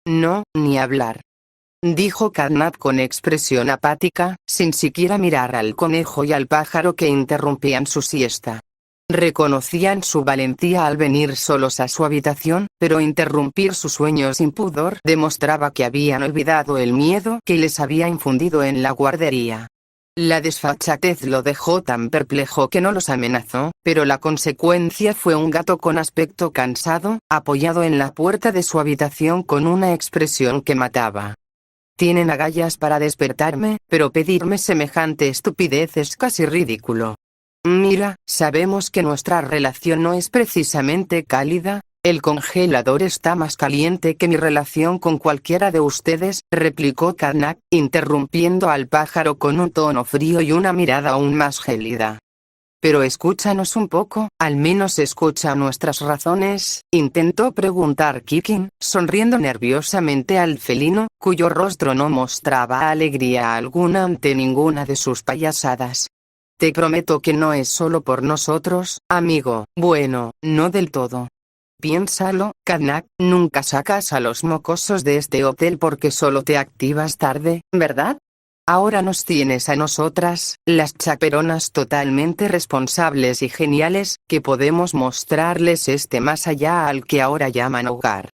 No, ni hablar. Dijo Catnap con expresión apática, sin siquiera mirar al conejo y al pájaro que interrumpían su siesta. Reconocían su valentía al venir solos a su habitación, pero interrumpir su sueño sin pudor demostraba que habían olvidado el miedo que les había infundido en la guardería. La desfachatez lo dejó tan perplejo que no los amenazó, pero la consecuencia fue un gato con aspecto cansado, apoyado en la puerta de su habitación con una expresión que mataba. Tienen agallas para despertarme, pero pedirme semejante estupidez es casi ridículo. Mira, sabemos que nuestra relación no es precisamente cálida. El congelador está más caliente que mi relación con cualquiera de ustedes, replicó Catnap, interrumpiendo al pájaro con un tono frío y una mirada aún más gélida. Pero escúchanos un poco, al menos escucha nuestras razones, intentó preguntar Kikin, sonriendo nerviosamente al felino, cuyo rostro no mostraba alegría alguna ante ninguna de sus payasadas. Te prometo que no es solo por nosotros, amigo. Bueno, no del todo. Piénsalo, Catnap, nunca sacas a los mocosos de este hotel porque solo te activas tarde, ¿verdad? Ahora nos tienes a nosotras, las chaperonas totalmente responsables y geniales, que podemos mostrarles este más allá al que ahora llaman hogar.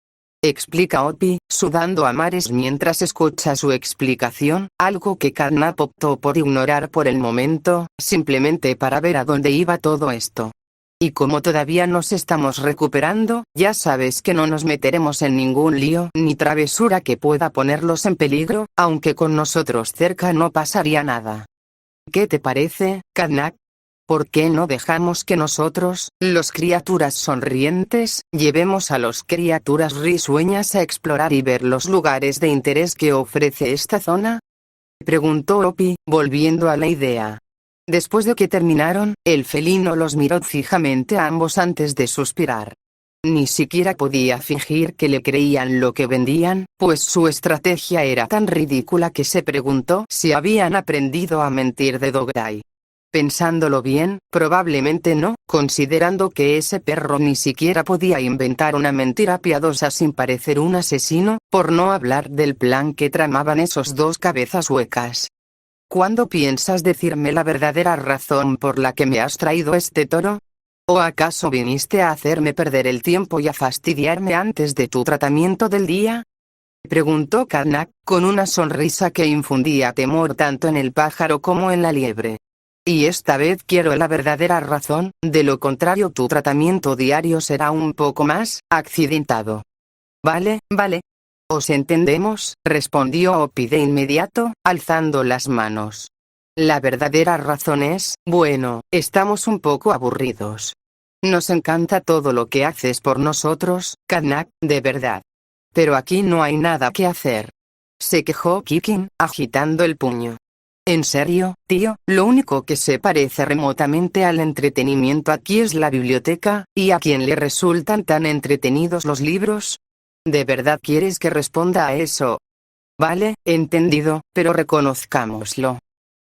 Explica Opie, sudando a mares mientras escucha su explicación, algo que Catnap optó por ignorar por el momento, simplemente para ver a dónde iba todo esto. Y como todavía nos estamos recuperando, ya sabes que no nos meteremos en ningún lío ni travesura que pueda ponerlos en peligro, aunque con nosotros cerca no pasaría nada. ¿Qué te parece, Catnap? ¿Por qué no dejamos que nosotros, los criaturas sonrientes, llevemos a los criaturas risueñas a explorar y ver los lugares de interés que ofrece esta zona? Preguntó Opie, volviendo a la idea. Después de que terminaron, el felino los miró fijamente a ambos antes de suspirar. Ni siquiera podía fingir que le creían lo que vendían, pues su estrategia era tan ridícula que se preguntó si habían aprendido a mentir de Dogday. Pensándolo bien, probablemente no, considerando que ese perro ni siquiera podía inventar una mentira piadosa sin parecer un asesino, por no hablar del plan que tramaban esos dos cabezas huecas. ¿Cuándo piensas decirme la verdadera razón por la que me has traído este toro? ¿O acaso viniste a hacerme perder el tiempo y a fastidiarme antes de tu tratamiento del día? Preguntó Catnap, con una sonrisa que infundía temor tanto en el pájaro como en la liebre. Y esta vez quiero la verdadera razón, de lo contrario tu tratamiento diario será un poco más accidentado. Vale, vale. «Os entendemos», respondió Opie de inmediato, alzando las manos. «La verdadera razón es, bueno, estamos un poco aburridos. Nos encanta todo lo que haces por nosotros, Catnap, de verdad. Pero aquí no hay nada que hacer», se quejó Kikin, agitando el puño. «En serio, tío, lo único que se parece remotamente al entretenimiento aquí es la biblioteca, ¿y a quién le resultan tan entretenidos los libros? ¿De verdad quieres que responda a eso? Vale, entendido, pero reconozcámoslo.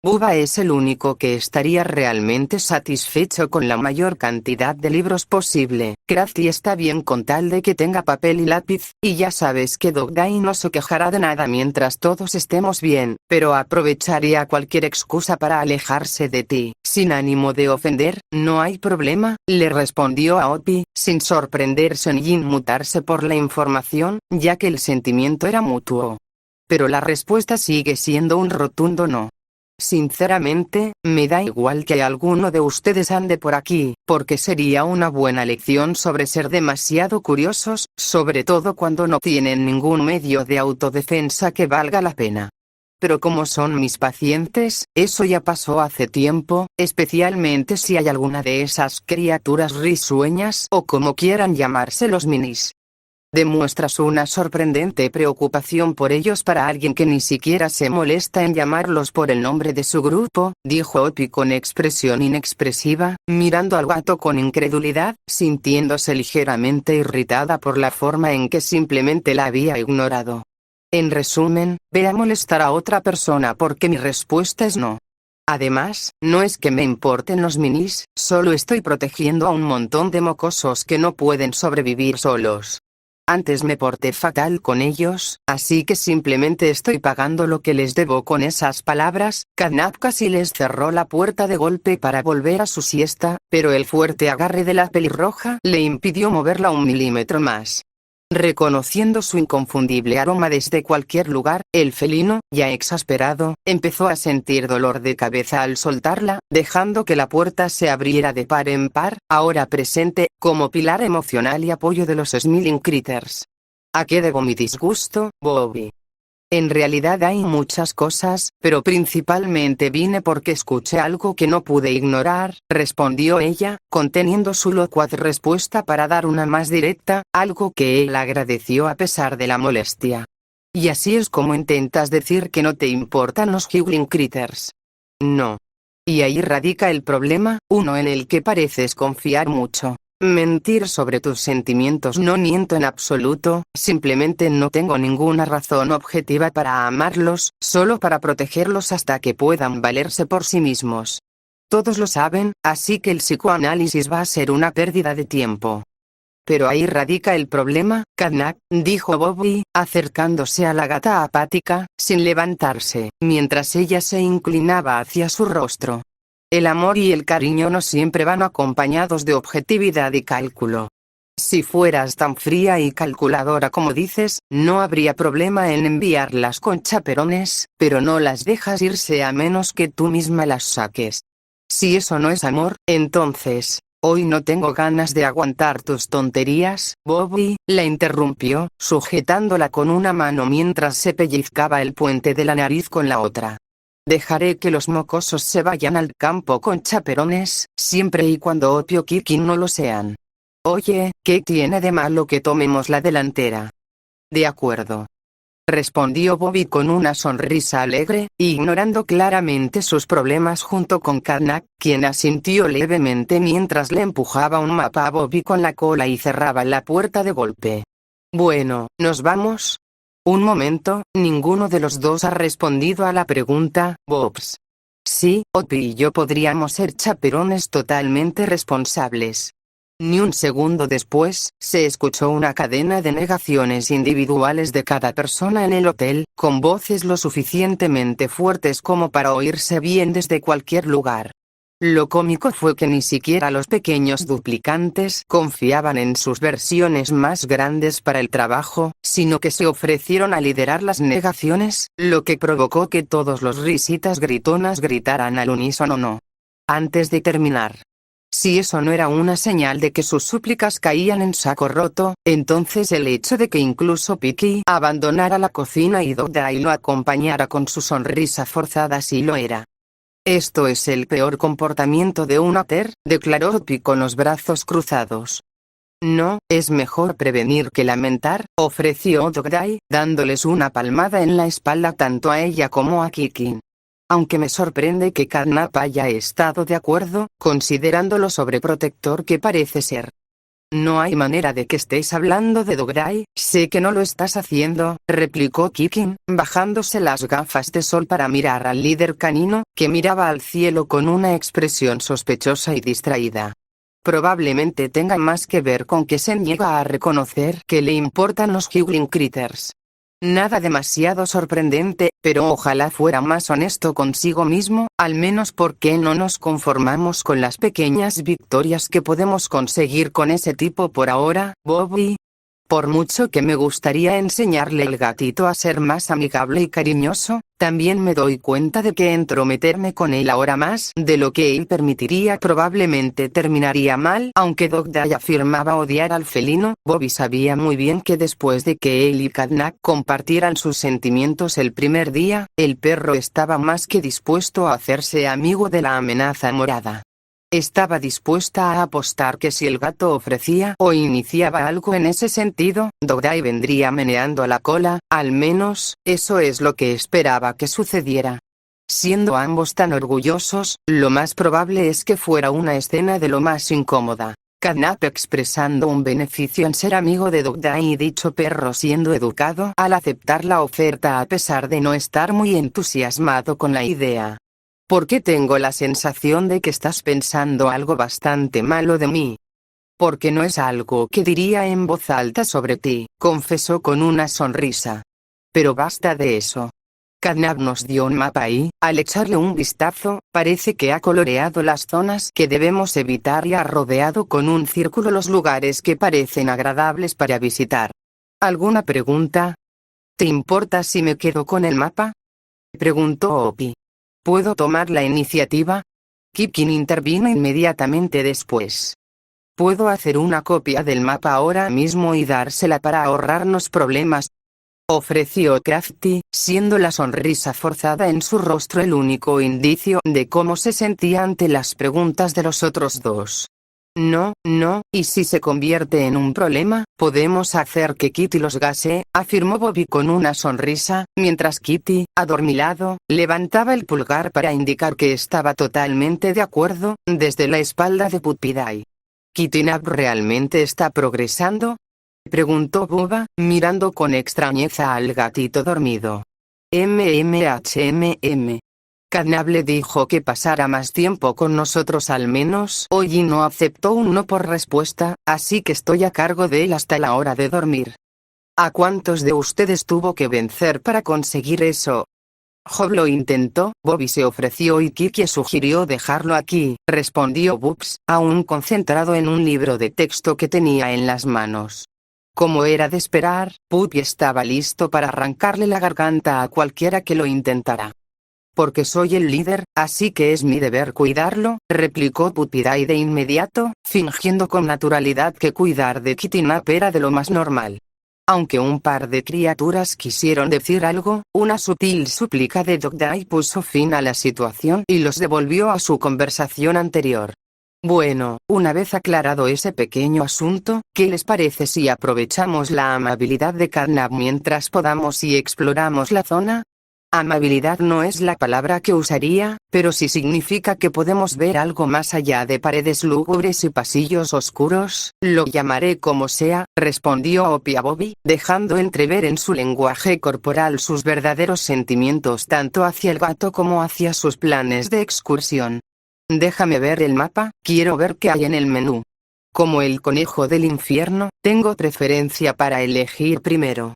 Bubba es el único que estaría realmente satisfecho con la mayor cantidad de libros posible. Crafty está bien con tal de que tenga papel y lápiz, y ya sabes que Dogday no se quejará de nada mientras todos estemos bien, pero aprovecharía cualquier excusa para alejarse de ti. Sin ánimo de ofender, no hay problema, le respondió a Opie, sin sorprenderse ni inmutarse por la información, ya que el sentimiento era mutuo. Pero la respuesta sigue siendo un rotundo no. Sinceramente, me da igual que alguno de ustedes ande por aquí, porque sería una buena lección sobre ser demasiado curiosos, sobre todo cuando no tienen ningún medio de autodefensa que valga la pena. Pero como son mis pacientes, eso ya pasó hace tiempo, especialmente si hay alguna de esas criaturas risueñas o como quieran llamarse los minis. Demuestras una sorprendente preocupación por ellos para alguien que ni siquiera se molesta en llamarlos por el nombre de su grupo, dijo Opie con expresión inexpresiva, mirando al gato con incredulidad, sintiéndose ligeramente irritada por la forma en que simplemente la había ignorado. En resumen, ve a molestar a otra persona porque mi respuesta es no. Además, no es que me importen los minis, solo estoy protegiendo a un montón de mocosos que no pueden sobrevivir solos. Antes me porté fatal con ellos, así que simplemente estoy pagando lo que les debo. Con esas palabras, Catnap casi les cerró la puerta de golpe para volver a su siesta, pero el fuerte agarre de la pelirroja le impidió moverla un milímetro más. Reconociendo su inconfundible aroma desde cualquier lugar, el felino, ya exasperado, empezó a sentir dolor de cabeza al soltarla, dejando que la puerta se abriera de par en par, ahora presente, como pilar emocional y apoyo de los Smiling Critters. ¿A qué debo mi disgusto, Bobby? En realidad hay muchas cosas, pero principalmente vine porque escuché algo que no pude ignorar, respondió ella, conteniendo su locuaz respuesta para dar una más directa, algo que él agradeció a pesar de la molestia. ¿Y así es como intentas decir que no te importan los Howling Critters? No. Y ahí radica el problema, uno en el que pareces confiar mucho. Mentir sobre tus sentimientos. No miento en absoluto, simplemente no tengo ninguna razón objetiva para amarlos, solo para protegerlos hasta que puedan valerse por sí mismos. Todos lo saben, así que el psicoanálisis va a ser una pérdida de tiempo. Pero ahí radica el problema, Catnap, dijo Bobby, acercándose a la gata apática, sin levantarse, mientras ella se inclinaba hacia su rostro. El amor y el cariño no siempre van acompañados de objetividad y cálculo. Si fueras tan fría y calculadora como dices, no habría problema en enviarlas con chaperones, pero no las dejas irse a menos que tú misma las saques. Si eso no es amor, entonces, hoy no tengo ganas de aguantar tus tonterías, Bobby, la interrumpió, sujetándola con una mano mientras se pellizcaba el puente de la nariz con la otra. Dejaré que los mocosos se vayan al campo con chaperones, siempre y cuando Opio Kikin no lo sean. Oye, ¿qué tiene de malo que tomemos la delantera? De acuerdo. Respondió Bobby con una sonrisa alegre, ignorando claramente sus problemas junto con Catnap, quien asintió levemente mientras le empujaba un mapa a Bobby con la cola y cerraba la puerta de golpe. Bueno, ¿nos vamos? Un momento, ninguno de los dos ha respondido a la pregunta, Bobs. Sí, Opie y yo podríamos ser chaperones totalmente responsables. Ni un segundo después, se escuchó una cadena de negaciones individuales de cada persona en el hotel, con voces lo suficientemente fuertes como para oírse bien desde cualquier lugar. Lo cómico fue que ni siquiera los pequeños duplicantes confiaban en sus versiones más grandes para el trabajo, sino que se ofrecieron a liderar las negaciones, lo que provocó que todos los risitas gritonas gritaran al unísono no. Antes de terminar. Si eso no era una señal de que sus súplicas caían en saco roto, entonces el hecho de que incluso Piki abandonara la cocina y Dogday lo acompañara con su sonrisa forzada sí lo era. Esto es el peor comportamiento de un Ater, declaró Opie con los brazos cruzados. No, es mejor prevenir que lamentar, ofreció Dogday, dándoles una palmada en la espalda tanto a ella como a Kikin. Aunque me sorprende que Catnap haya estado de acuerdo, considerando lo sobreprotector que parece ser. No hay manera de que estés hablando de Dogday, sé que no lo estás haciendo, replicó Kikin, bajándose las gafas de sol para mirar al líder canino, que miraba al cielo con una expresión sospechosa y distraída. Probablemente tenga más que ver con que se niega a reconocer que le importan los Howling Critters. Nada demasiado sorprendente, pero ojalá fuera más honesto consigo mismo, al menos porque no nos conformamos con las pequeñas victorias que podemos conseguir con ese tipo por ahora, Bobby. Por mucho que me gustaría enseñarle al gatito a ser más amigable y cariñoso, también me doy cuenta de que entrometerme con él ahora más de lo que él permitiría probablemente terminaría mal. Aunque Dogday afirmaba odiar al felino, Bobby sabía muy bien que después de que él y Catnap compartieran sus sentimientos el primer día, el perro estaba más que dispuesto a hacerse amigo de la amenaza morada. Estaba dispuesta a apostar que si el gato ofrecía o iniciaba algo en ese sentido, Dogday vendría meneando la cola, al menos, eso es lo que esperaba que sucediera. Siendo ambos tan orgullosos, lo más probable es que fuera una escena de lo más incómoda. Catnap expresando un beneficio en ser amigo de Dogday y dicho perro siendo educado al aceptar la oferta a pesar de no estar muy entusiasmado con la idea. ¿Por qué tengo la sensación de que estás pensando algo bastante malo de mí? Porque no es algo que diría en voz alta sobre ti, confesó con una sonrisa. Pero basta de eso. Catnap nos dio un mapa y, al echarle un vistazo, parece que ha coloreado las zonas que debemos evitar y ha rodeado con un círculo los lugares que parecen agradables para visitar. ¿Alguna pregunta? ¿Te importa si me quedo con el mapa?, preguntó Opie. ¿Puedo tomar la iniciativa? Kikin intervino inmediatamente después. Puedo hacer una copia del mapa ahora mismo y dársela para ahorrarnos problemas, ofreció Crafty, siendo la sonrisa forzada en su rostro el único indicio de cómo se sentía ante las preguntas de los otros dos. No, y si se convierte en un problema, podemos hacer que Kitty los gasee, afirmó Bobby con una sonrisa, mientras Kitty, adormilado, levantaba el pulgar para indicar que estaba totalmente de acuerdo, desde la espalda de Puppy. ¿Kitty-Nap realmente está progresando?, preguntó Bubba, mirando con extrañeza al gatito dormido. Catnap le dijo que pasara más tiempo con nosotros al menos hoy y no aceptó un no por respuesta, así que estoy a cargo de él hasta la hora de dormir. ¿A cuántos de ustedes tuvo que vencer para conseguir eso? Job lo intentó, Bobby se ofreció y Kiki sugirió dejarlo aquí, respondió Bubs, aún concentrado en un libro de texto que tenía en las manos. Como era de esperar, Puppy estaba listo para arrancarle la garganta a cualquiera que lo intentara. Porque soy el líder, así que es mi deber cuidarlo, replicó Puppy de inmediato, fingiendo con naturalidad que cuidar de Kitty-Nap era de lo más normal. Aunque un par de criaturas quisieron decir algo, una sutil súplica de Dogday puso fin a la situación y los devolvió a su conversación anterior. Bueno, una vez aclarado ese pequeño asunto, ¿qué les parece si aprovechamos la amabilidad de Catnap mientras podamos y exploramos la zona? Amabilidad no es la palabra que usaría, pero sí significa que podemos ver algo más allá de paredes lúgubres y pasillos oscuros, lo llamaré como sea, respondió Opie a Bobby, dejando entrever en su lenguaje corporal sus verdaderos sentimientos tanto hacia el gato como hacia sus planes de excursión. Déjame ver el mapa, quiero ver qué hay en el menú. Como el conejo del infierno, tengo preferencia para elegir primero.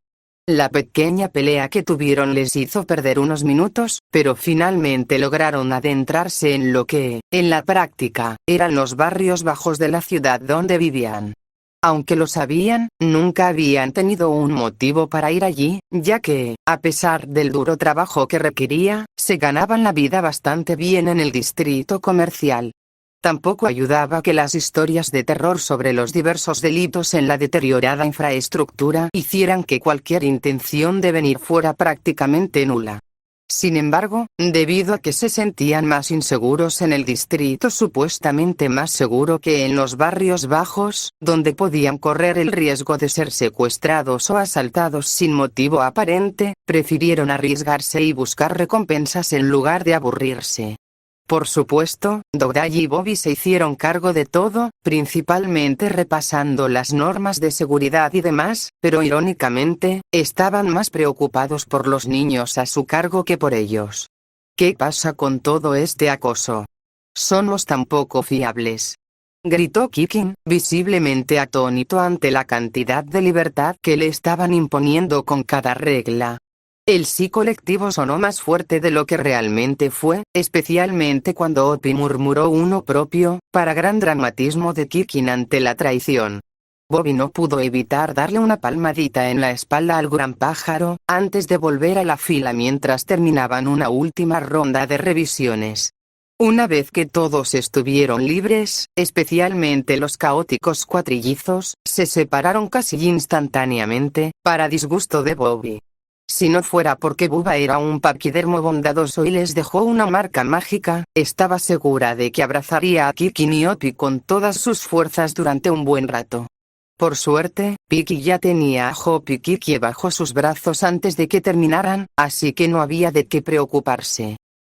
La pequeña pelea que tuvieron les hizo perder unos minutos, pero finalmente lograron adentrarse en lo que, en la práctica, eran los barrios bajos de la ciudad donde vivían. Aunque lo sabían, nunca habían tenido un motivo para ir allí, ya que, a pesar del duro trabajo que requería, se ganaban la vida bastante bien en el distrito comercial. Tampoco ayudaba que las historias de terror sobre los diversos delitos en la deteriorada infraestructura hicieran que cualquier intención de venir fuera prácticamente nula. Sin embargo, debido a que se sentían más inseguros en el distrito supuestamente más seguro que en los barrios bajos, donde podían correr el riesgo de ser secuestrados o asaltados sin motivo aparente, prefirieron arriesgarse y buscar recompensas en lugar de aburrirse. Por supuesto, Dogday y Bobby se hicieron cargo de todo, principalmente repasando las normas de seguridad y demás, pero irónicamente, estaban más preocupados por los niños a su cargo que por ellos. ¿Qué pasa con todo este acoso? Somos tan poco fiables, gritó Kikin, visiblemente atónito ante la cantidad de libertad que le estaban imponiendo con cada regla. El sí colectivo sonó más fuerte de lo que realmente fue, especialmente cuando Opie murmuró uno propio, para gran dramatismo de Kikin ante la traición. Bobby no pudo evitar darle una palmadita en la espalda al gran pájaro, antes de volver a la fila mientras terminaban una última ronda de revisiones. Una vez que todos estuvieron libres, especialmente los caóticos cuatrillizos, se separaron casi instantáneamente, para disgusto de Bobby. Si no fuera porque Bubba era un paquidermo bondadoso y les dejó una marca mágica, estaba segura de que abrazaría a Kikin y Opie con todas sus fuerzas durante un buen rato. Por suerte, Piki ya tenía a Hop y Kiki bajo sus brazos antes de que terminaran, así que no había de qué preocuparse.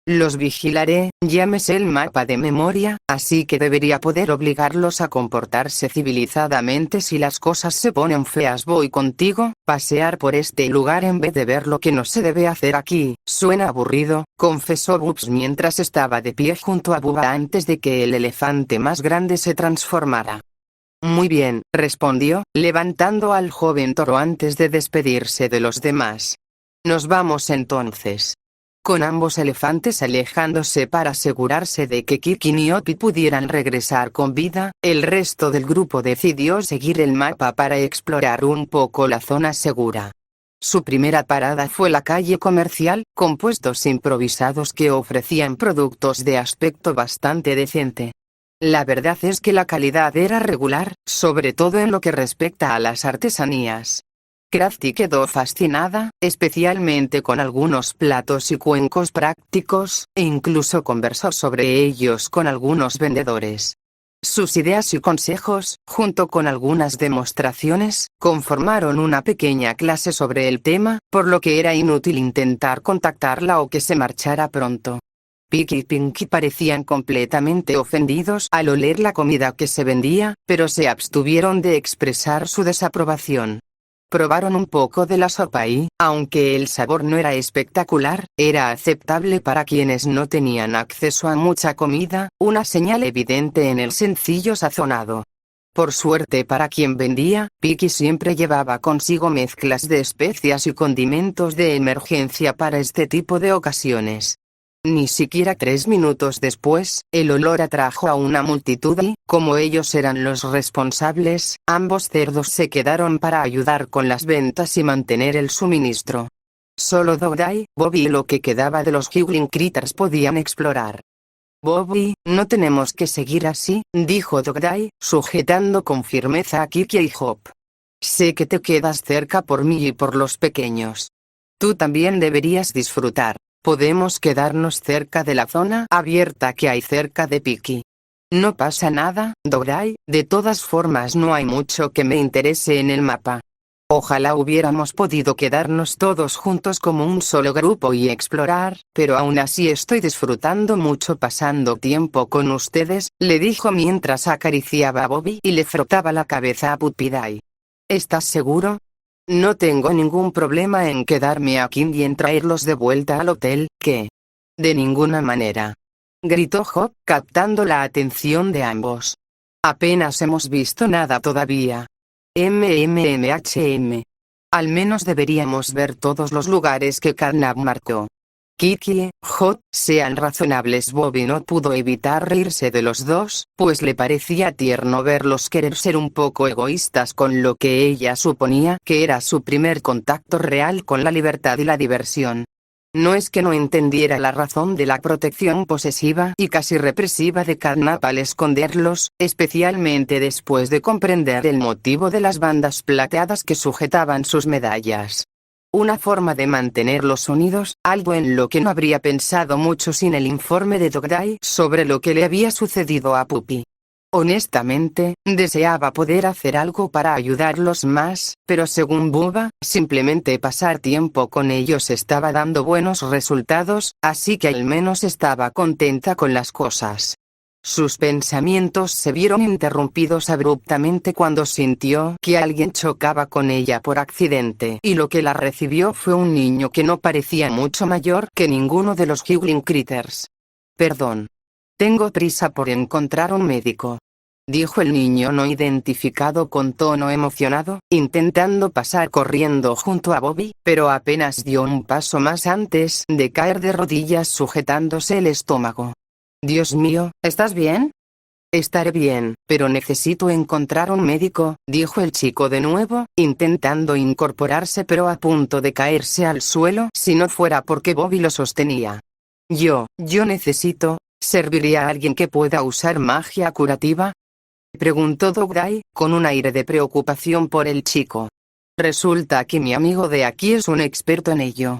Los vigilaré, ya me sé el mapa de memoria, así que debería poder obligarlos a comportarse civilizadamente si las cosas se ponen feas. Voy contigo, pasear por este lugar en vez de ver lo que no se debe hacer aquí, suena aburrido, confesó Bubs mientras estaba de pie junto a Bubba antes de que el elefante más grande se transformara. Muy bien, respondió, levantando al joven toro antes de despedirse de los demás. Nos vamos entonces. Con ambos elefantes alejándose para asegurarse de que Kiki y Oppie pudieran regresar con vida, el resto del grupo decidió seguir el mapa para explorar un poco la zona segura. Su primera parada fue la calle comercial, con puestos improvisados que ofrecían productos de aspecto bastante decente. La verdad es que la calidad era regular, sobre todo en lo que respecta a las artesanías. Crafty quedó fascinada, especialmente con algunos platos y cuencos prácticos, e incluso conversó sobre ellos con algunos vendedores. Sus ideas y consejos, junto con algunas demostraciones, conformaron una pequeña clase sobre el tema, por lo que era inútil intentar contactarla o que se marchara pronto. Picky y Pinky parecían completamente ofendidos al oler la comida que se vendía, pero se abstuvieron de expresar su desaprobación. Probaron un poco de la sopa y, aunque el sabor no era espectacular, era aceptable para quienes no tenían acceso a mucha comida, una señal evidente en el sencillo sazonado. Por suerte para quien vendía, Picky siempre llevaba consigo mezclas de especias y condimentos de emergencia para este tipo de ocasiones. Ni siquiera 3 minutos después, el olor atrajo a una multitud y, como ellos eran los responsables, ambos cerdos se quedaron para ayudar con las ventas y mantener el suministro. Solo Dogday, Bobby y lo que quedaba de los Higgling Critters podían explorar. Bobby, no tenemos que seguir así, dijo Dogday, sujetando con firmeza a Kiki y Hop. Sé que te quedas cerca por mí y por los pequeños. Tú también deberías disfrutar. Podemos quedarnos cerca de la zona abierta que hay cerca de Picky. No pasa nada, Dogday, de todas formas no hay mucho que me interese en el mapa. Ojalá hubiéramos podido quedarnos todos juntos como un solo grupo y explorar, pero aún así estoy disfrutando mucho pasando tiempo con ustedes, le dijo mientras acariciaba a Bobby y le frotaba la cabeza a Puppy Day. ¿Estás seguro? No tengo ningún problema en quedarme aquí y en traerlos de vuelta al hotel, ¿qué? De ninguna manera. Gritó Hop, captando la atención de ambos. Apenas hemos visto nada todavía. MMMHM. Al menos deberíamos ver todos los lugares que Carnap marcó. Kiki, Hop, sean razonables. Bobby no pudo evitar reírse de los dos, pues le parecía tierno verlos querer ser un poco egoístas con lo que ella suponía que era su primer contacto real con la libertad y la diversión. No es que no entendiera la razón de la protección posesiva y casi represiva de Carnap al esconderlos, especialmente después de comprender el motivo de las bandas plateadas que sujetaban sus medallas. Una forma de mantenerlos unidos, algo en lo que no habría pensado mucho sin el informe de Dogday sobre lo que le había sucedido a Puppy. Honestamente, deseaba poder hacer algo para ayudarlos más, pero según Bubba, simplemente pasar tiempo con ellos estaba dando buenos resultados, así que al menos estaba contenta con las cosas. Sus pensamientos se vieron interrumpidos abruptamente cuando sintió que alguien chocaba con ella por accidente y lo que la recibió fue un niño que no parecía mucho mayor que ninguno de los Higgling Critters. Perdón. Tengo prisa por encontrar un médico, dijo el niño no identificado con tono emocionado, intentando pasar corriendo junto a Bobby, pero apenas dio un paso más antes de caer de rodillas sujetándose el estómago. Dios mío, ¿estás bien? Estaré bien, pero necesito encontrar un médico, dijo el chico de nuevo, intentando incorporarse pero a punto de caerse al suelo si no fuera porque Bobby lo sostenía. Yo necesito, ¿serviría a alguien que pueda usar magia curativa? Preguntó Dogday, con un aire de preocupación por el chico. Resulta que mi amigo de aquí es un experto en ello.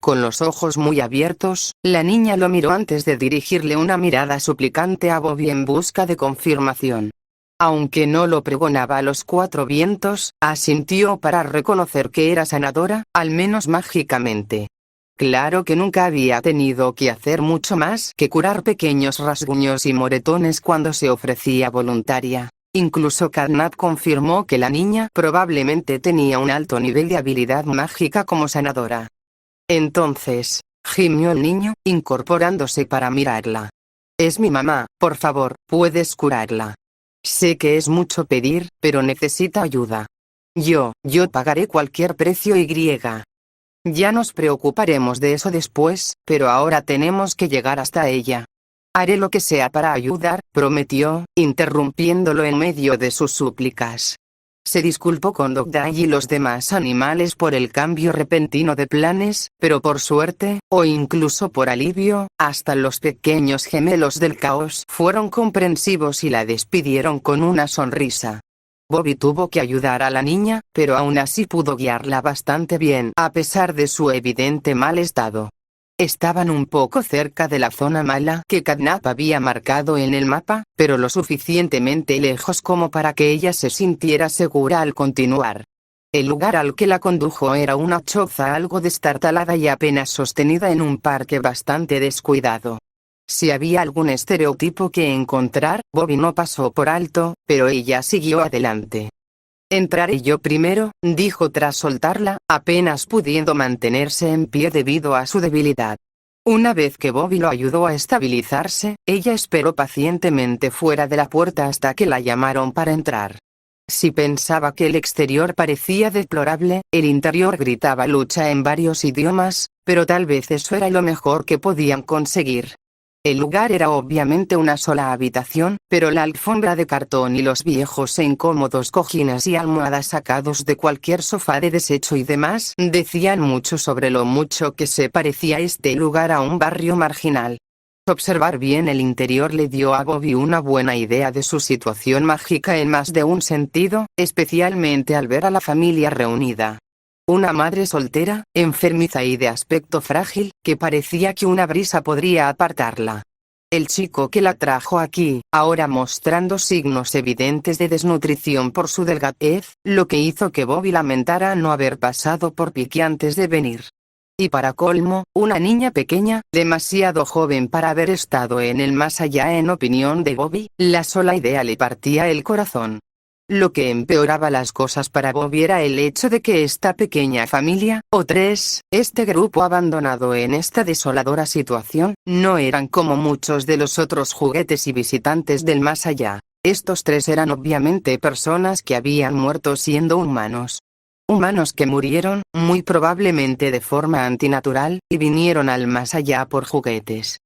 Con los ojos muy abiertos, la niña lo miró antes de dirigirle una mirada suplicante a Bobby en busca de confirmación. Aunque no lo pregonaba a los 4 vientos, asintió para reconocer que era sanadora, al menos mágicamente. Claro que nunca había tenido que hacer mucho más que curar pequeños rasguños y moretones cuando se ofrecía voluntaria. Incluso Carnap confirmó que la niña probablemente tenía un alto nivel de habilidad mágica como sanadora. Entonces, gimió el niño, incorporándose para mirarla. Es mi mamá, por favor, ¿puedes curarla? Sé que es mucho pedir, pero necesita ayuda. Yo pagaré cualquier precio y. Ya nos preocuparemos de eso después, pero ahora tenemos que llegar hasta ella. Haré lo que sea para ayudar, prometió, interrumpiéndolo en medio de sus súplicas. Se disculpó con Dogday y los demás animales por el cambio repentino de planes, pero por suerte, o incluso por alivio, hasta los pequeños gemelos del caos fueron comprensivos y la despidieron con una sonrisa. Bobby tuvo que ayudar a la niña, pero aún así pudo guiarla bastante bien a pesar de su evidente mal estado. Estaban un poco cerca de la zona mala que Catnap había marcado en el mapa, pero lo suficientemente lejos como para que ella se sintiera segura al continuar. El lugar al que la condujo era una choza algo destartalada y apenas sostenida en un parque bastante descuidado. Si había algún estereotipo que encontrar, Bobby no pasó por alto, pero ella siguió adelante. Entraré yo primero, dijo tras soltarla, apenas pudiendo mantenerse en pie debido a su debilidad. Una vez que Bobby lo ayudó a estabilizarse, ella esperó pacientemente fuera de la puerta hasta que la llamaron para entrar. Si pensaba que el exterior parecía deplorable, el interior gritaba lucha en varios idiomas, pero tal vez eso era lo mejor que podían conseguir. El lugar era obviamente una sola habitación, pero la alfombra de cartón y los viejos e incómodos cojines y almohadas sacados de cualquier sofá de desecho y demás decían mucho sobre lo mucho que se parecía este lugar a un barrio marginal. Observar bien el interior le dio a Bobby una buena idea de su situación mágica en más de un sentido, especialmente al ver a la familia reunida. Una madre soltera, enfermiza y de aspecto frágil, que parecía que una brisa podría apartarla. El chico que la trajo aquí, ahora mostrando signos evidentes de desnutrición por su delgadez, lo que hizo que Bobby lamentara no haber pasado por Pique antes de venir. Y para colmo, una niña pequeña, demasiado joven para haber estado en el más allá en opinión de Bobby, la sola idea le partía el corazón. Lo que empeoraba las cosas para Bobby era el hecho de que esta pequeña familia, este grupo abandonado en esta desoladora situación, no eran como muchos de los otros juguetes y visitantes del más allá. Estos tres eran obviamente personas que habían muerto siendo humanos. Humanos que murieron, muy probablemente de forma antinatural, y vinieron al más allá por juguetes.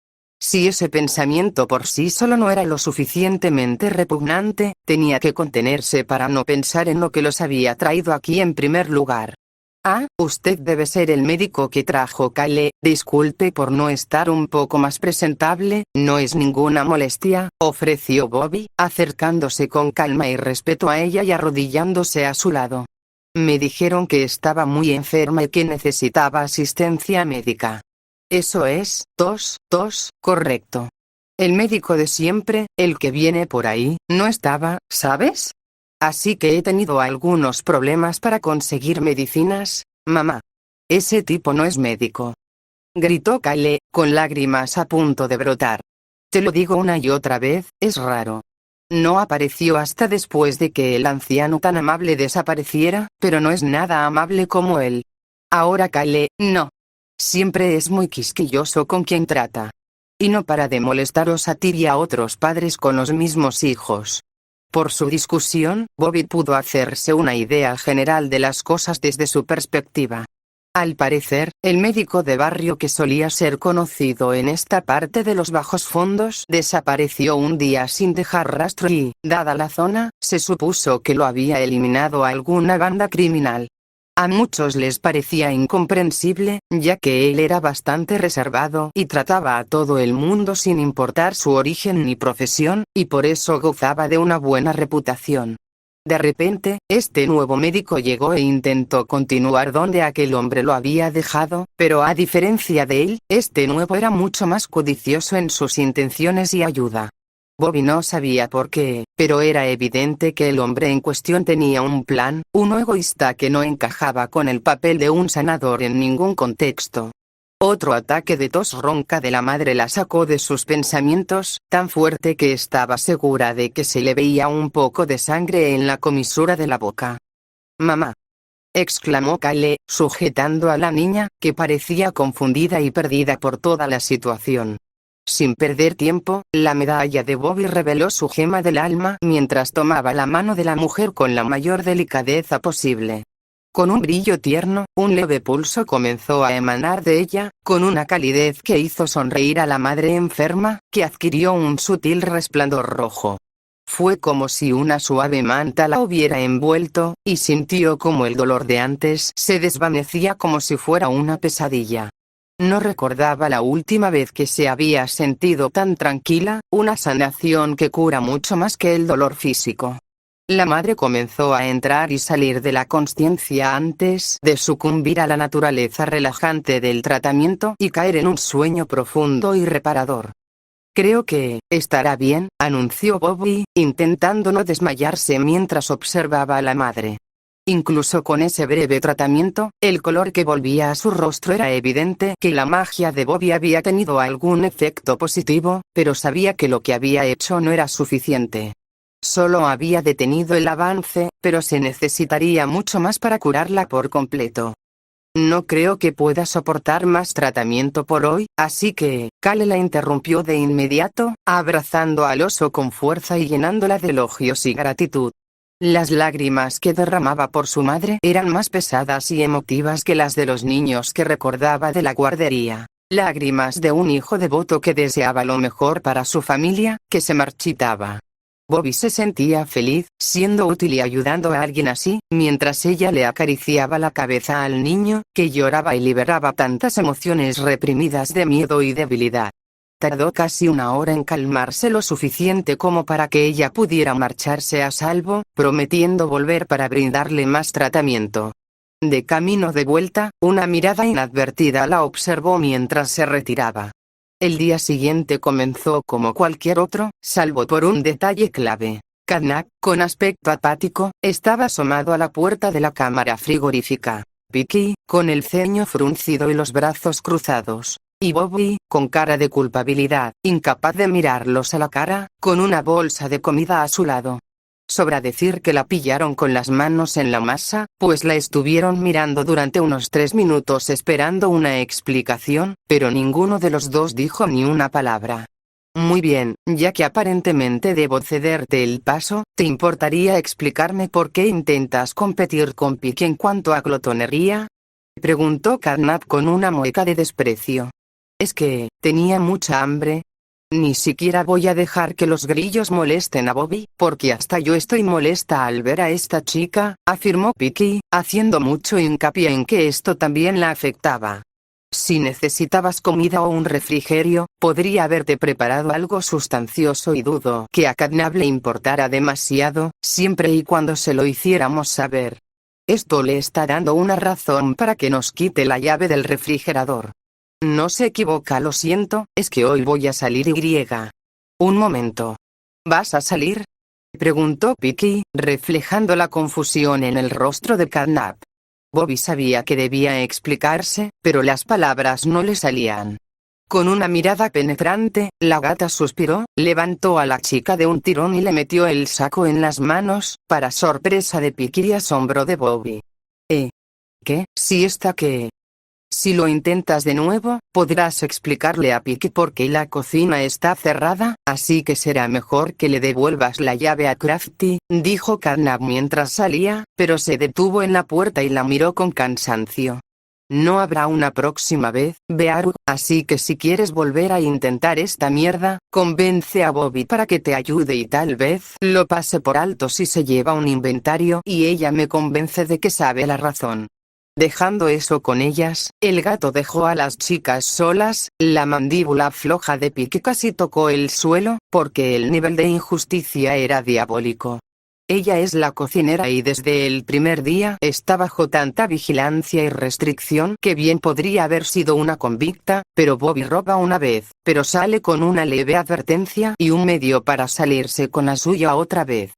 Si ese pensamiento por sí solo no era lo suficientemente repugnante, tenía que contenerse para no pensar en lo que los había traído aquí en primer lugar. Ah, usted debe ser el médico que trajo Kyle, disculpe por no estar un poco más presentable, no es ninguna molestia, ofreció Bobby, acercándose con calma y respeto a ella y arrodillándose a su lado. Me dijeron que estaba muy enferma y que necesitaba asistencia médica. Eso es, tos, correcto. El médico de siempre, el que viene por ahí, no estaba, ¿sabes? Así que he tenido algunos problemas para conseguir medicinas, mamá. Ese tipo no es médico. Gritó Kyle, con lágrimas a punto de brotar. Te lo digo una y otra vez, es raro. No apareció hasta después de que el anciano tan amable desapareciera, pero no es nada amable como él. Ahora Kyle, no. Siempre es muy quisquilloso con quien trata. Y no para de molestaros a ti y a otros padres con los mismos hijos. Por su discusión, Bobby pudo hacerse una idea general de las cosas desde su perspectiva. Al parecer, el médico de barrio que solía ser conocido en esta parte de los bajos fondos desapareció un día sin dejar rastro y, dada la zona, se supuso que lo había eliminado alguna banda criminal. A muchos les parecía incomprensible, ya que él era bastante reservado y trataba a todo el mundo sin importar su origen ni profesión, y por eso gozaba de una buena reputación. De repente, este nuevo médico llegó e intentó continuar donde aquel hombre lo había dejado, pero a diferencia de él, este nuevo era mucho más codicioso en sus intenciones y ayuda. Bobby no sabía por qué, pero era evidente que el hombre en cuestión tenía un plan, uno egoísta que no encajaba con el papel de un sanador en ningún contexto. Otro ataque de tos ronca de la madre la sacó de sus pensamientos, tan fuerte que estaba segura de que se le veía un poco de sangre en la comisura de la boca. «Mamá», exclamó Kyle, sujetando a la niña, que parecía confundida y perdida por toda la situación. Sin perder tiempo, la medalla de Bobby reveló su gema del alma mientras tomaba la mano de la mujer con la mayor delicadeza posible. Con un brillo tierno, un leve pulso comenzó a emanar de ella, con una calidez que hizo sonreír a la madre enferma, que adquirió un sutil resplandor rojo. Fue como si una suave manta la hubiera envuelto, y sintió como el dolor de antes se desvanecía como si fuera una pesadilla. No recordaba la última vez que se había sentido tan tranquila, una sanación que cura mucho más que el dolor físico. La madre comenzó a entrar y salir de la consciencia antes de sucumbir a la naturaleza relajante del tratamiento y caer en un sueño profundo y reparador. «Creo que estará bien», anunció Bobby, intentando no desmayarse mientras observaba a la madre. Incluso con ese breve tratamiento, el color que volvía a su rostro era evidente que la magia de Bobby había tenido algún efecto positivo, pero sabía que lo que había hecho no era suficiente. Solo había detenido el avance, pero se necesitaría mucho más para curarla por completo. «No creo que pueda soportar más tratamiento por hoy, así que», Kale la interrumpió de inmediato, abrazando al oso con fuerza y llenándola de elogios y gratitud. Las lágrimas que derramaba por su madre eran más pesadas y emotivas que las de los niños que recordaba de la guardería. Lágrimas de un hijo devoto que deseaba lo mejor para su familia, que se marchitaba. Bobby se sentía feliz, siendo útil y ayudando a alguien así, mientras ella le acariciaba la cabeza al niño, que lloraba y liberaba tantas emociones reprimidas de miedo y debilidad. Tardó casi una hora en calmarse lo suficiente como para que ella pudiera marcharse a salvo, prometiendo volver para brindarle más tratamiento. De camino de vuelta, una mirada inadvertida la observó mientras se retiraba. El día siguiente comenzó como cualquier otro, salvo por un detalle clave. Cadnap, con aspecto apático, estaba asomado a la puerta de la cámara frigorífica. Vicky, con el ceño fruncido y los brazos cruzados. Y Bobby, con cara de culpabilidad, incapaz de mirarlos a la cara, con una bolsa de comida a su lado. Sobra decir que la pillaron con las manos en la masa, pues la estuvieron mirando durante unos 3 minutos esperando una explicación, pero ninguno de los dos dijo ni una palabra. «Muy bien, ya que aparentemente debo cederte el paso, ¿te importaría explicarme por qué intentas competir con Pique en cuanto a glotonería?», preguntó Cadnap con una mueca de desprecio. «Es que tenía mucha hambre». «Ni siquiera voy a dejar que los grillos molesten a Bobby, porque hasta yo estoy molesta al ver a esta chica», afirmó Picky, haciendo mucho hincapié en que esto también la afectaba. «Si necesitabas comida o un refrigerio, podría haberte preparado algo sustancioso y dudo que a Cadnap le importara demasiado, siempre y cuando se lo hiciéramos saber. Esto le está dando una razón para que nos quite la llave del refrigerador». «No se equivoca, lo siento, es que hoy voy a salir y». «Un momento. ¿Vas a salir?», preguntó Picky, reflejando la confusión en el rostro de Cadnap. Bobby sabía que debía explicarse, pero las palabras no le salían. Con una mirada penetrante, la gata suspiró, levantó a la chica de un tirón y le metió el saco en las manos, para sorpresa de Picky y asombro de Bobby. ¿Qué? ¿Si está qué? Si lo intentas de nuevo, podrás explicarle a Picky por qué la cocina está cerrada, así que será mejor que le devuelvas la llave a Crafty», dijo Cadnap mientras salía, pero se detuvo en la puerta y la miró con cansancio. «No habrá una próxima vez, Bearu, así que si quieres volver a intentar esta mierda, convence a Bobby para que te ayude y tal vez lo pase por alto si se lleva un inventario y ella me convence de que sabe la razón». Dejando eso con ellas, el gato dejó a las chicas solas, la mandíbula floja de Pique casi tocó el suelo, porque el nivel de injusticia era diabólico. Ella es la cocinera y desde el primer día está bajo tanta vigilancia y restricción que bien podría haber sido una convicta, pero Bobby roba una vez, pero sale con una leve advertencia y un medio para salirse con la suya otra vez.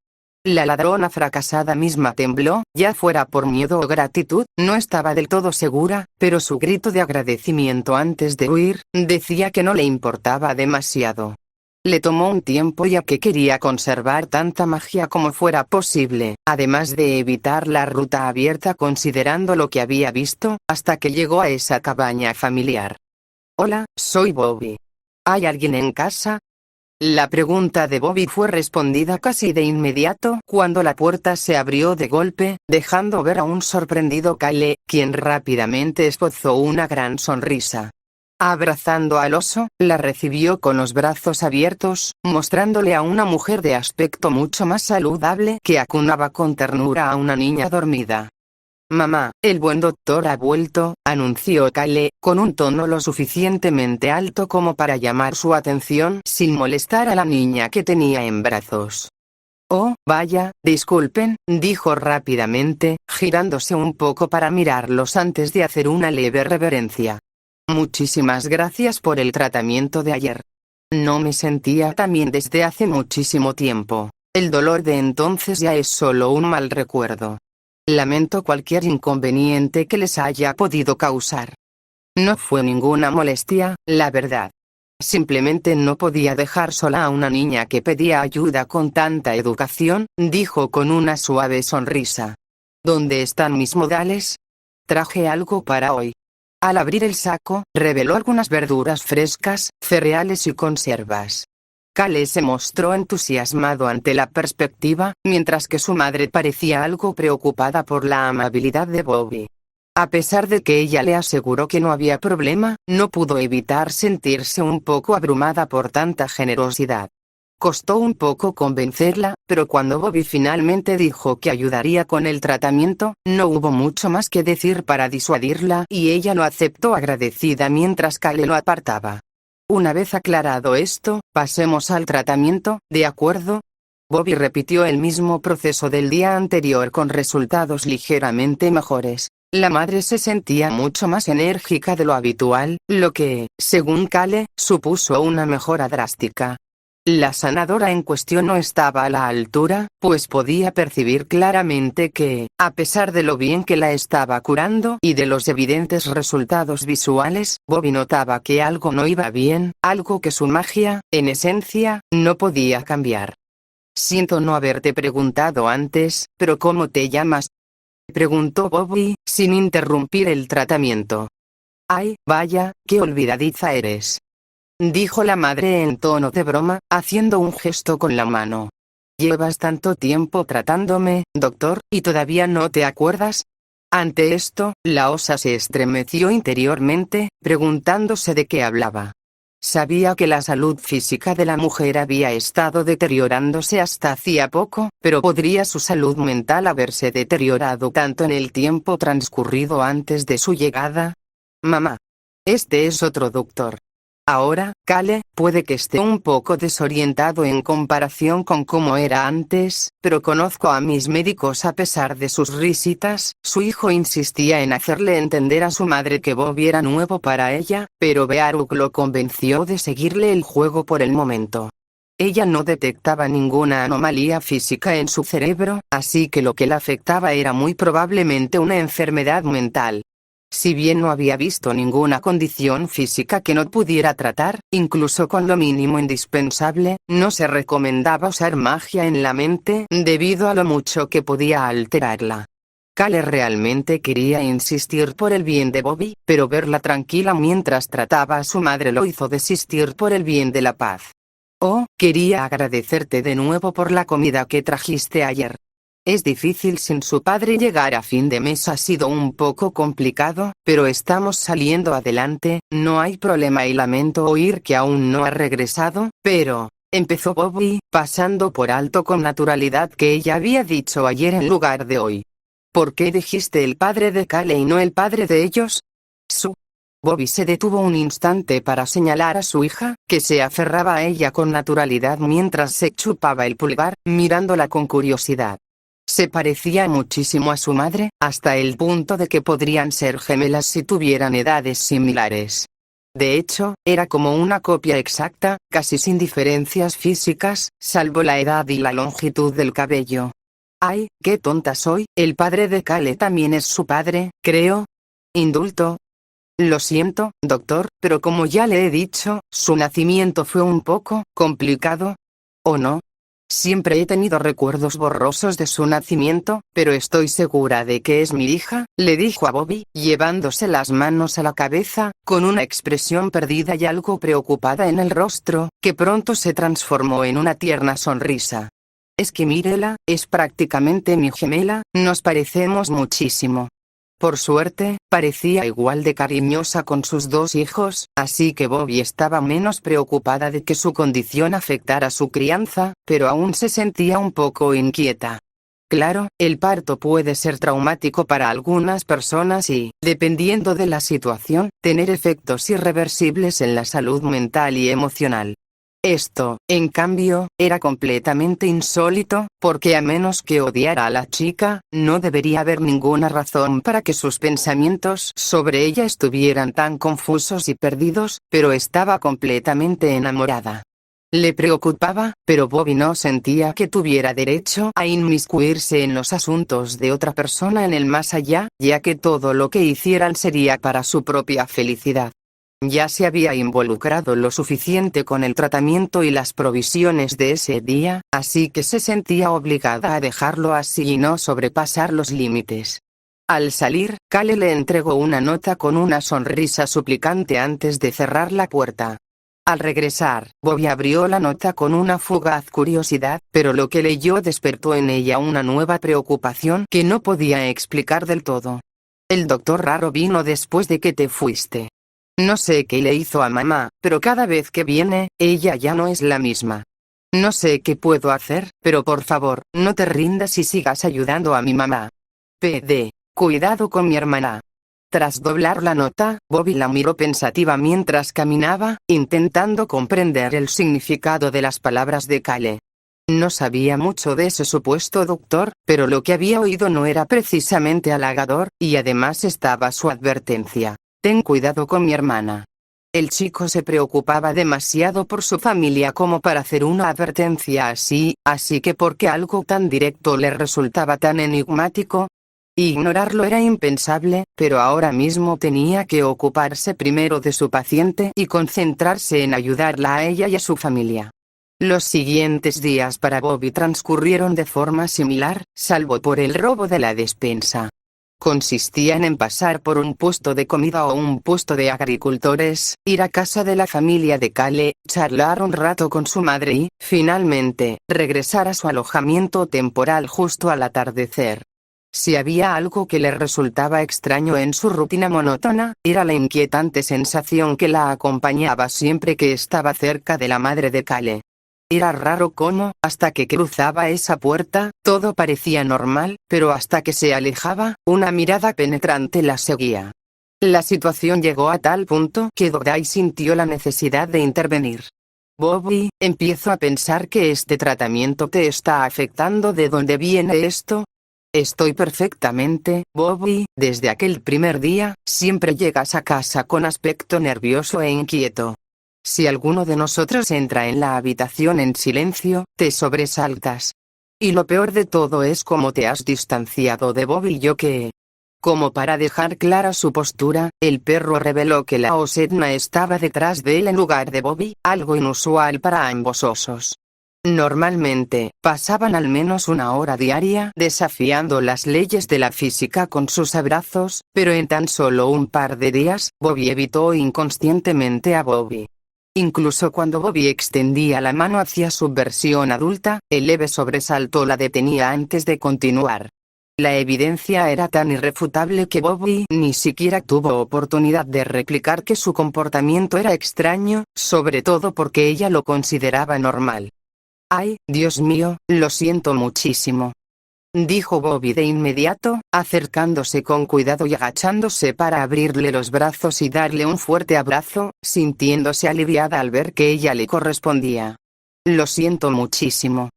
La ladrona fracasada misma tembló, ya fuera por miedo o gratitud, no estaba del todo segura, pero su grito de agradecimiento antes de huir, decía que no le importaba demasiado. Le tomó un tiempo ya que quería conservar tanta magia como fuera posible, además de evitar la ruta abierta considerando lo que había visto, hasta que llegó a esa cabaña familiar. «Hola, soy Bobby». ¿Hay alguien en casa? La pregunta de Bobby fue respondida casi de inmediato cuando la puerta se abrió de golpe, dejando ver a un sorprendido Kyle, quien rápidamente esbozó una gran sonrisa. Abrazando al oso, la recibió con los brazos abiertos, mostrándole a una mujer de aspecto mucho más saludable que acunaba con ternura a una niña dormida. «Mamá, el buen doctor ha vuelto», anunció Kyle, con un tono lo suficientemente alto como para llamar su atención sin molestar a la niña que tenía en brazos. «Oh, vaya, disculpen», dijo rápidamente, girándose un poco para mirarlos antes de hacer una leve reverencia. «Muchísimas gracias por el tratamiento de ayer. No me sentía tan bien desde hace muchísimo tiempo. El dolor de entonces ya es solo un mal recuerdo. Lamento cualquier inconveniente que les haya podido causar. No fue ninguna molestia, la verdad. Simplemente no podía dejar sola a una niña que pedía ayuda con tanta educación», dijo con una suave sonrisa. «¿Dónde están mis modales? Traje algo para hoy». Al abrir el saco, reveló algunas verduras frescas, cereales y conservas. Kyle se mostró entusiasmado ante la perspectiva, mientras que su madre parecía algo preocupada por la amabilidad de Bobby. A pesar de que ella le aseguró que no había problema, no pudo evitar sentirse un poco abrumada por tanta generosidad. Costó un poco convencerla, pero cuando Bobby finalmente dijo que ayudaría con el tratamiento, no hubo mucho más que decir para disuadirla y ella lo aceptó agradecida mientras Kyle lo apartaba. «Una vez aclarado esto, pasemos al tratamiento, ¿de acuerdo?». Bobby repitió el mismo proceso del día anterior con resultados ligeramente mejores. La madre se sentía mucho más enérgica de lo habitual, lo que, según Kyle, supuso una mejora drástica. La sanadora en cuestión no estaba a la altura, pues podía percibir claramente que, a pesar de lo bien que la estaba curando y de los evidentes resultados visuales, Bobby notaba que algo no iba bien, algo que su magia, en esencia, no podía cambiar. «Siento no haberte preguntado antes, pero ¿cómo te llamas?», preguntó Bobby, sin interrumpir el tratamiento. «Ay, vaya, qué olvidadiza eres», dijo la madre en tono de broma, haciendo un gesto con la mano. «Llevas tanto tiempo tratándome, doctor, ¿y todavía no te acuerdas?». Ante esto, la osa se estremeció interiormente, preguntándose de qué hablaba. Sabía que la salud física de la mujer había estado deteriorándose hasta hacía poco, pero ¿podría su salud mental haberse deteriorado tanto en el tiempo transcurrido antes de su llegada? «Mamá. Este es otro doctor. Ahora, Kyle, puede que esté un poco desorientado en comparación con cómo era antes, pero conozco a mis médicos a pesar de sus risitas». Su hijo insistía en hacerle entender a su madre que Bobby era nuevo para ella, pero Bearuk lo convenció de seguirle el juego por el momento. Ella no detectaba ninguna anomalía física en su cerebro, así que lo que la afectaba era muy probablemente una enfermedad mental. Si bien no había visto ninguna condición física que no pudiera tratar, incluso con lo mínimo indispensable, no se recomendaba usar magia en la mente, debido a lo mucho que podía alterarla. Kyle realmente quería insistir por el bien de Bobby, pero verla tranquila mientras trataba a su madre lo hizo desistir por el bien de la paz. «Oh, quería agradecerte de nuevo por la comida que trajiste ayer. Es difícil sin su padre. Llegar a fin de mes ha sido un poco complicado, pero estamos saliendo adelante, no hay problema y lamento oír que aún no ha regresado, pero», empezó Bobby, pasando por alto con naturalidad que ella había dicho ayer en lugar de hoy. «¿Por qué dijiste el padre de Kyle y no el padre de ellos?». Bobby se detuvo un instante para señalar a su hija, que se aferraba a ella con naturalidad mientras se chupaba el pulgar, mirándola con curiosidad. Se parecía muchísimo a su madre, hasta el punto de que podrían ser gemelas si tuvieran edades similares. De hecho, era como una copia exacta, casi sin diferencias físicas, salvo la edad y la longitud del cabello. «Ay, qué tonta soy, el padre de Kyle también es su padre, creo». «Indulto». «Lo siento, doctor, pero como ya le he dicho, su nacimiento fue un poco complicado». «¿O no?». Siempre he tenido recuerdos borrosos de su nacimiento, pero estoy segura de que es mi hija, le dijo a Bobby, llevándose las manos a la cabeza, con una expresión perdida y algo preocupada en el rostro, que pronto se transformó en una tierna sonrisa. Es que mírela, es prácticamente mi gemela, nos parecemos muchísimo. Por suerte, parecía igual de cariñosa con sus dos hijos, así que Bobby estaba menos preocupada de que su condición afectara su crianza, pero aún se sentía un poco inquieta. Claro, el parto puede ser traumático para algunas personas y, dependiendo de la situación, tener efectos irreversibles en la salud mental y emocional. Esto, en cambio, era completamente insólito, porque a menos que odiara a la chica, no debería haber ninguna razón para que sus pensamientos sobre ella estuvieran tan confusos y perdidos, pero estaba completamente enamorada. Le preocupaba, pero Bobby no sentía que tuviera derecho a inmiscuirse en los asuntos de otra persona en el más allá, ya que todo lo que hicieran sería para su propia felicidad. Ya se había involucrado lo suficiente con el tratamiento y las provisiones de ese día, así que se sentía obligada a dejarlo así y no sobrepasar los límites. Al salir, Kale le entregó una nota con una sonrisa suplicante antes de cerrar la puerta. Al regresar, Bobby abrió la nota con una fugaz curiosidad, pero lo que leyó despertó en ella una nueva preocupación que no podía explicar del todo. El doctor raro vino después de que te fuiste. No sé qué le hizo a mamá, pero cada vez que viene, ella ya no es la misma. No sé qué puedo hacer, pero por favor, no te rindas y sigas ayudando a mi mamá. PD. Cuidado con mi hermana. Tras doblar la nota, Bobby la miró pensativa mientras caminaba, intentando comprender el significado de las palabras de Kale. No sabía mucho de ese supuesto doctor, pero lo que había oído no era precisamente halagador, y además estaba su advertencia. Ten cuidado con mi hermana. El chico se preocupaba demasiado por su familia como para hacer una advertencia así que ¿por qué algo tan directo le resultaba tan enigmático? Ignorarlo era impensable, pero ahora mismo tenía que ocuparse primero de su paciente y concentrarse en ayudarla a ella y a su familia. Los siguientes días para Bobby transcurrieron de forma similar, salvo por el robo de la despensa. Consistían en pasar por un puesto de comida o un puesto de agricultores, ir a casa de la familia de Kale, charlar un rato con su madre y, finalmente, regresar a su alojamiento temporal justo al atardecer. Si había algo que le resultaba extraño en su rutina monótona, era la inquietante sensación que la acompañaba siempre que estaba cerca de la madre de Kale. Era raro cómo, hasta que cruzaba esa puerta, todo parecía normal, pero hasta que se alejaba, una mirada penetrante la seguía. La situación llegó a tal punto que Dodai sintió la necesidad de intervenir. Bobby, empiezo a pensar que este tratamiento te está afectando. ¿De dónde viene esto? Estoy perfectamente, Bobby, desde aquel primer día, siempre llegas a casa con aspecto nervioso e inquieto. Si alguno de nosotros entra en la habitación en silencio, te sobresaltas. Y lo peor de todo es cómo te has distanciado de Bobby y yo que... Como para dejar clara su postura, el perro reveló que la Osedna estaba detrás de él en lugar de Bobby, algo inusual para ambos osos. Normalmente, pasaban al menos una hora diaria desafiando las leyes de la física con sus abrazos, pero en tan solo un par de días, Bobby evitó inconscientemente a Bobby. Incluso cuando Bobby extendía la mano hacia su versión adulta, el leve sobresalto la detenía antes de continuar. La evidencia era tan irrefutable que Bobby ni siquiera tuvo oportunidad de replicar que su comportamiento era extraño, sobre todo porque ella lo consideraba normal. «Ay, Dios mío, lo siento muchísimo», dijo Bobby de inmediato, acercándose con cuidado y agachándose para abrirle los brazos y darle un fuerte abrazo, sintiéndose aliviada al ver que ella le correspondía. «Lo siento muchísimo.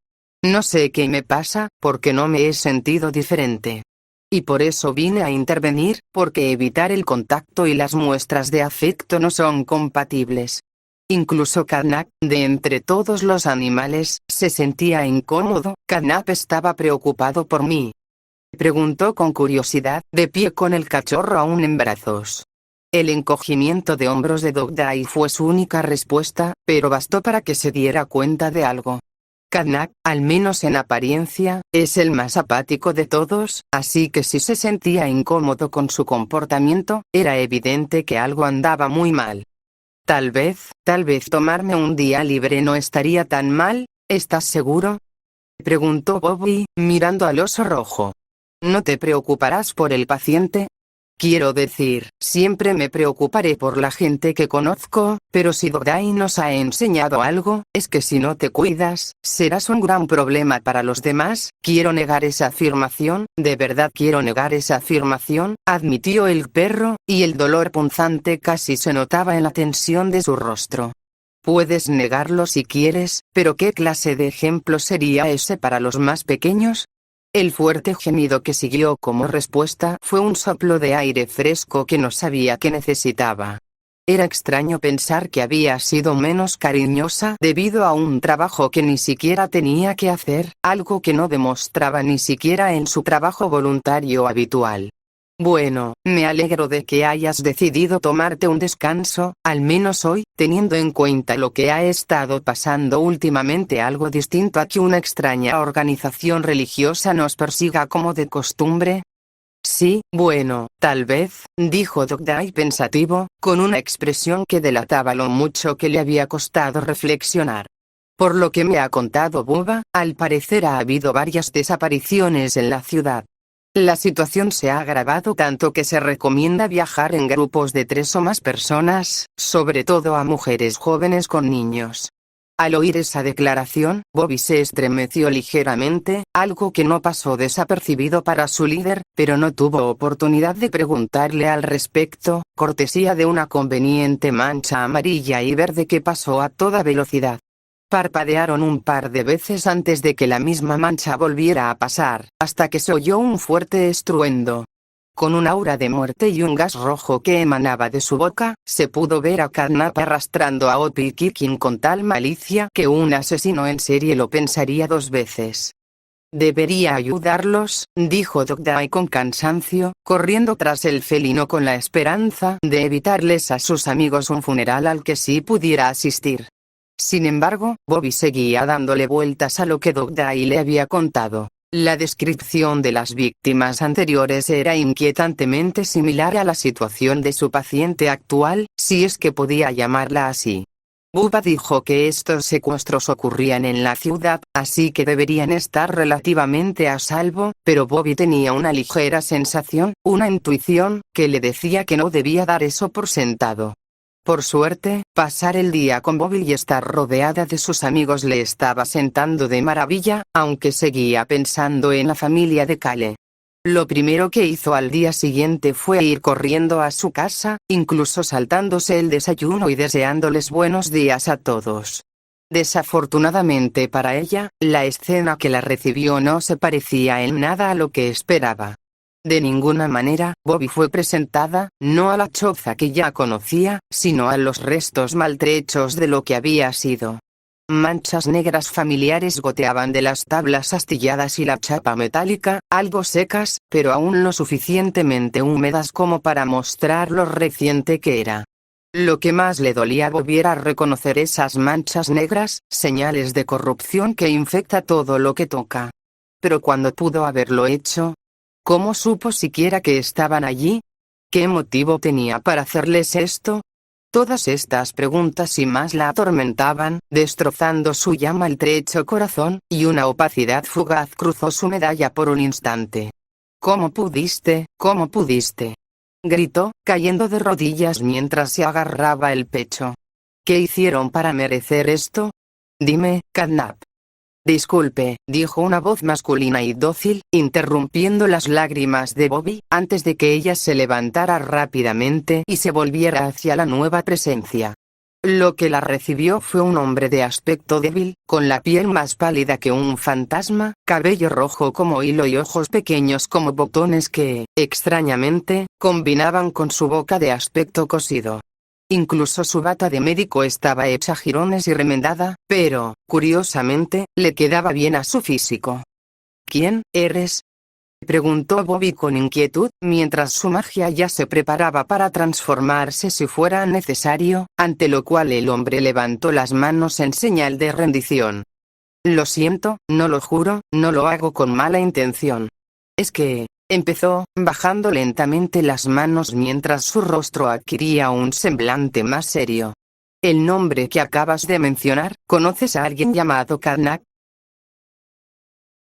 No sé qué me pasa, porque no me he sentido diferente. Y por eso vine a intervenir, porque evitar el contacto y las muestras de afecto no son compatibles». Incluso Cadnap, de entre todos los animales, se sentía incómodo. «¿Cadnap estaba preocupado por mí?», preguntó con curiosidad, de pie con el cachorro aún en brazos. El encogimiento de hombros de Dogday fue su única respuesta, pero bastó para que se diera cuenta de algo. Catnap, al menos en apariencia, es el más apático de todos, así que si se sentía incómodo con su comportamiento, era evidente que algo andaba muy mal. Tal vez tomarme un día libre no estaría tan mal, ¿estás seguro?, preguntó Bobby, mirando al oso rojo. ¿No te preocuparás por el paciente? Quiero decir, siempre me preocuparé por la gente que conozco, pero si Dogday nos ha enseñado algo, es que si no te cuidas, serás un gran problema para los demás. Quiero negar esa afirmación, de verdad quiero negar esa afirmación, admitió el perro, y el dolor punzante casi se notaba en la tensión de su rostro. Puedes negarlo si quieres, pero ¿qué clase de ejemplo sería ese para los más pequeños? El fuerte gemido que siguió como respuesta fue un soplo de aire fresco que no sabía que necesitaba. Era extraño pensar que había sido menos cariñosa debido a un trabajo que ni siquiera tenía que hacer, algo que no demostraba ni siquiera en su trabajo voluntario habitual. Bueno, me alegro de que hayas decidido tomarte un descanso, al menos hoy, teniendo en cuenta lo que ha estado pasando últimamente, algo distinto a que una extraña organización religiosa nos persiga como de costumbre. Sí, bueno, tal vez, dijo Dogday pensativo, con una expresión que delataba lo mucho que le había costado reflexionar. Por lo que me ha contado Bubba, al parecer ha habido varias desapariciones en la ciudad. La situación se ha agravado tanto que se recomienda viajar en grupos de 3 o más personas, sobre todo a mujeres jóvenes con niños. Al oír esa declaración, Bobby se estremeció ligeramente, algo que no pasó desapercibido para su líder, pero no tuvo oportunidad de preguntarle al respecto, cortesía de una conveniente mancha amarilla y verde que pasó a toda velocidad. Parpadearon un par de veces antes de que la misma mancha volviera a pasar, hasta que se oyó un fuerte estruendo. Con un aura de muerte y un gas rojo que emanaba de su boca, se pudo ver a Catnap arrastrando a Opie Kicking con tal malicia que un asesino en serie lo pensaría 2 veces. Debería ayudarlos, dijo Dogday con cansancio, corriendo tras el felino con la esperanza de evitarles a sus amigos un funeral al que sí pudiera asistir. Sin embargo, Bobby seguía dándole vueltas a lo que Dogday le había contado. La descripción de las víctimas anteriores era inquietantemente similar a la situación de su paciente actual, si es que podía llamarla así. Bubba dijo que estos secuestros ocurrían en la ciudad, así que deberían estar relativamente a salvo, pero Bobby tenía una ligera sensación, una intuición, que le decía que no debía dar eso por sentado. Por suerte, pasar el día con Bobby y estar rodeada de sus amigos le estaba sentando de maravilla, aunque seguía pensando en la familia de Cale. Lo primero que hizo al día siguiente fue ir corriendo a su casa, incluso saltándose el desayuno y deseándoles buenos días a todos. Desafortunadamente para ella, la escena que la recibió no se parecía en nada a lo que esperaba. De ninguna manera, Bobby fue presentada, no a la choza que ya conocía, sino a los restos maltrechos de lo que había sido. Manchas negras familiares goteaban de las tablas astilladas y la chapa metálica, algo secas, pero aún lo suficientemente húmedas como para mostrar lo reciente que era. Lo que más le dolía a Bobby era reconocer esas manchas negras, señales de corrupción que infecta todo lo que toca. Pero cuando pudo haberlo hecho, ¿cómo supo siquiera que estaban allí? ¿Qué motivo tenía para hacerles esto? Todas estas preguntas y más la atormentaban, destrozando su ya maltrecho corazón, y una opacidad fugaz cruzó su medalla por un instante. ¿Cómo pudiste? ¿Cómo pudiste?, gritó, cayendo de rodillas mientras se agarraba el pecho. ¿Qué hicieron para merecer esto? Dime, Catnap. Disculpe, dijo una voz masculina y dócil, interrumpiendo las lágrimas de Bobby, antes de que ella se levantara rápidamente y se volviera hacia la nueva presencia. Lo que la recibió fue un hombre de aspecto débil, con la piel más pálida que un fantasma, cabello rojo como hilo y ojos pequeños como botones que, extrañamente, combinaban con su boca de aspecto cosido. Incluso su bata de médico estaba hecha jirones y remendada, pero, curiosamente, le quedaba bien a su físico. ¿Quién eres?, preguntó Bobby con inquietud, mientras su magia ya se preparaba para transformarse si fuera necesario, ante lo cual el hombre levantó las manos en señal de rendición. Lo siento, no lo juro, no lo hago con mala intención. Es que, empezó, bajando lentamente las manos mientras su rostro adquiría un semblante más serio. El nombre que acabas de mencionar, ¿conoces a alguien llamado Karnak?